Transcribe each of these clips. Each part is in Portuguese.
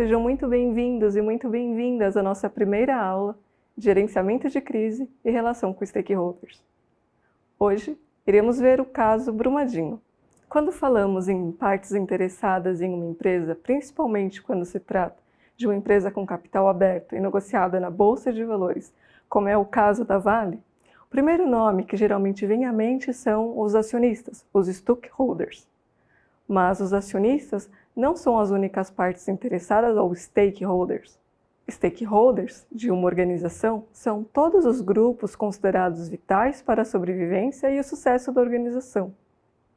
Sejam muito bem-vindos e muito bem-vindas à nossa primeira aula de Gerenciamento de Crise e Relação com Stakeholders. Hoje, iremos ver o caso Brumadinho. Quando falamos em partes interessadas em uma empresa, principalmente quando se trata de uma empresa com capital aberto e negociada na Bolsa de Valores, como é o caso da Vale, o primeiro nome que geralmente vem à mente são os acionistas, os stakeholders. Mas os acionistas não são as únicas partes interessadas ou stakeholders. Stakeholders de uma organização são todos os grupos considerados vitais para a sobrevivência e o sucesso da organização.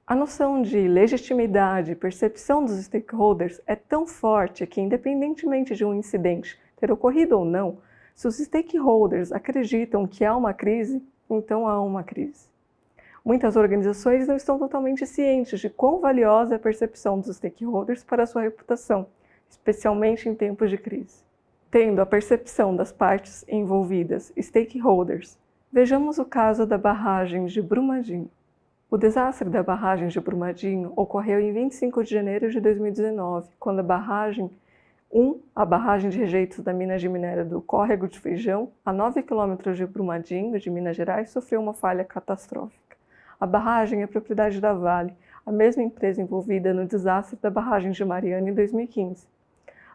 A noção de legitimidade e percepção dos stakeholders é tão forte que, independentemente de um incidente ter ocorrido ou não, se os stakeholders acreditam que há uma crise, então há uma crise. Muitas organizações não estão totalmente cientes de quão valiosa é a percepção dos stakeholders para a sua reputação, especialmente em tempos de crise. Tendo a percepção das partes envolvidas, stakeholders, vejamos o caso da barragem de Brumadinho. O desastre da barragem de Brumadinho ocorreu em 25 de janeiro de 2019, quando a barragem de rejeitos da mina de minério do Córrego do Feijão, a 9 km de Brumadinho, de Minas Gerais, sofreu uma falha catastrófica. A barragem é propriedade da Vale, a mesma empresa envolvida no desastre da barragem de Mariana em 2015.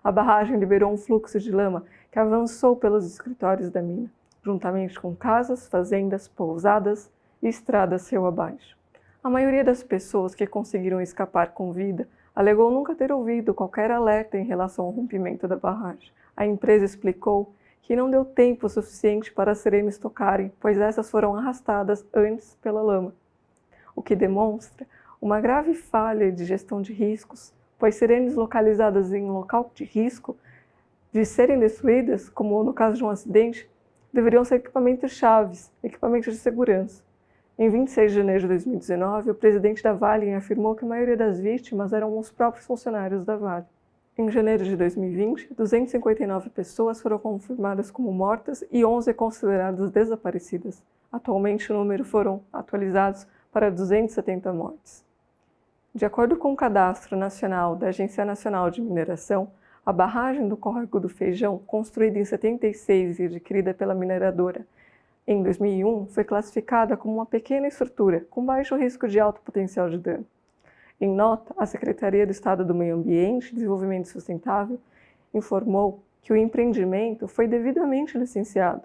A barragem liberou um fluxo de lama que avançou pelos escritórios da mina, juntamente com casas, fazendas, pousadas e estradas céu abaixo. A maioria das pessoas que conseguiram escapar com vida alegou nunca ter ouvido qualquer alerta em relação ao rompimento da barragem. A empresa explicou que não deu tempo suficiente para as sirenes tocarem, pois essas foram arrastadas antes pela lama, o que demonstra uma grave falha de gestão de riscos, pois sirenes localizadas em um local de risco de serem destruídas, como no caso de um acidente, deveriam ser equipamentos-chaves, equipamentos de segurança. Em 26 de janeiro de 2019, o presidente da Vale afirmou que a maioria das vítimas eram os próprios funcionários da Vale. Em janeiro de 2020, 259 pessoas foram confirmadas como mortas e 11 consideradas desaparecidas. Atualmente, o número foram atualizados para 270 mortes. De acordo com o Cadastro Nacional da Agência Nacional de Mineração, a barragem do Córrego do Feijão, construída em 76 e adquirida pela mineradora em 2001, foi classificada como uma pequena estrutura, com baixo risco de alto potencial de dano. Em nota, a Secretaria do Estado do Meio Ambiente e Desenvolvimento Sustentável informou que o empreendimento foi devidamente licenciado.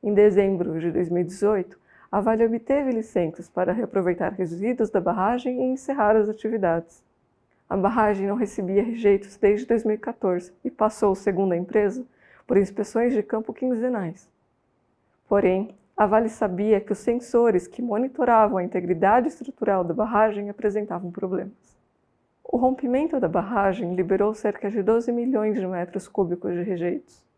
Em dezembro de 2018, a Vale obteve licenças para reaproveitar resíduos da barragem e encerrar as atividades. A barragem não recebia rejeitos desde 2014 e passou, segundo a empresa, por inspeções de campo quinzenais. Porém, a Vale sabia que os sensores que monitoravam a integridade estrutural da barragem apresentavam problemas. O rompimento da barragem liberou cerca de 12 milhões de metros cúbicos de rejeitos.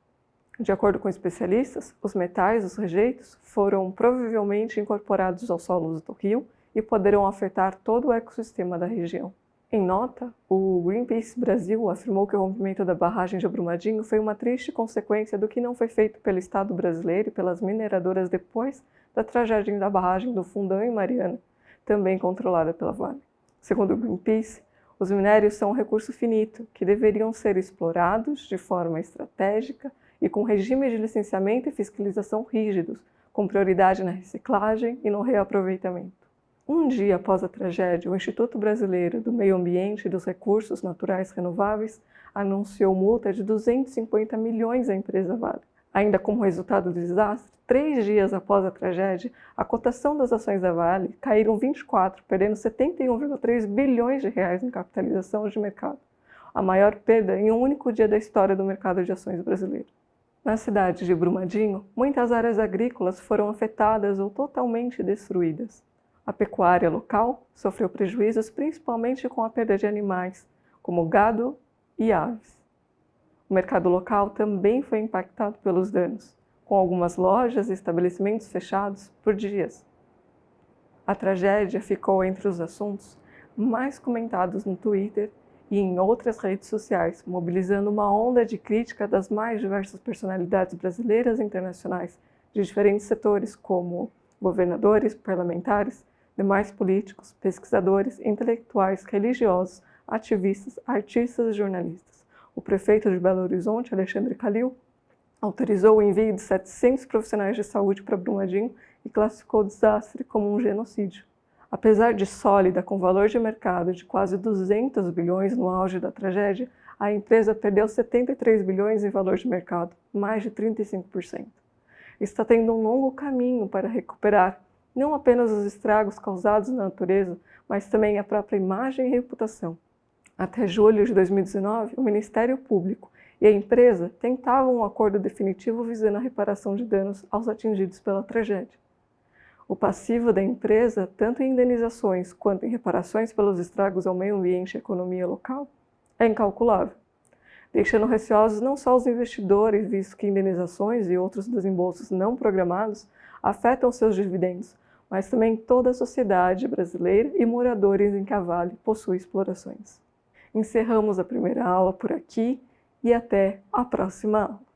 De acordo com especialistas, os metais dos rejeitos foram provavelmente incorporados aos solos do rio e poderão afetar todo o ecossistema da região. Em nota, o Greenpeace Brasil afirmou que o rompimento da barragem de Brumadinho foi uma triste consequência do que não foi feito pelo Estado brasileiro e pelas mineradoras depois da tragédia da barragem do Fundão em Mariana, também controlada pela Vale. Segundo o Greenpeace, os minérios são um recurso finito que deveriam ser explorados de forma estratégica e com regimes de licenciamento e fiscalização rígidos, com prioridade na reciclagem e no reaproveitamento. Um dia após a tragédia, o Instituto Brasileiro do Meio Ambiente e dos Recursos Naturais Renováveis anunciou multa de 250 milhões à empresa Vale. Ainda como resultado do desastre, 3 dias após a tragédia, a cotação das ações da Vale caíram 24, perdendo 71,3 bilhões de reais em capitalização de mercado, a maior perda em um único dia da história do mercado de ações brasileiro. Na cidade de Brumadinho, muitas áreas agrícolas foram afetadas ou totalmente destruídas. A pecuária local sofreu prejuízos principalmente com a perda de animais, como gado e aves. O mercado local também foi impactado pelos danos, com algumas lojas e estabelecimentos fechados por dias. A tragédia ficou entre os assuntos mais comentados no Twitter e em outras redes sociais, mobilizando uma onda de crítica das mais diversas personalidades brasileiras e internacionais, de diferentes setores, como governadores, parlamentares, demais políticos, pesquisadores, intelectuais, religiosos, ativistas, artistas e jornalistas. o prefeito de Belo Horizonte, Alexandre Calil, autorizou o envio de 700 profissionais de saúde para Brumadinho e classificou o desastre como um genocídio. Apesar de sólida, com valor de mercado de quase 200 bilhões no auge da tragédia, a empresa perdeu 73 bilhões em valor de mercado, mais de 35%. Está tendo um longo caminho para recuperar não apenas os estragos causados na natureza, mas também a própria imagem e reputação. Até julho de 2019, o Ministério Público e a empresa tentavam um acordo definitivo visando a reparação de danos aos atingidos pela tragédia. O passivo da empresa, tanto em indenizações quanto em reparações pelos estragos ao meio ambiente e à economia local, é incalculável, deixando receosos não só os investidores, visto que indenizações e outros desembolsos não programados afetam seus dividendos, mas também toda a sociedade brasileira e moradores em que a Vale possui explorações. Encerramos a primeira aula por aqui e até a próxima aula.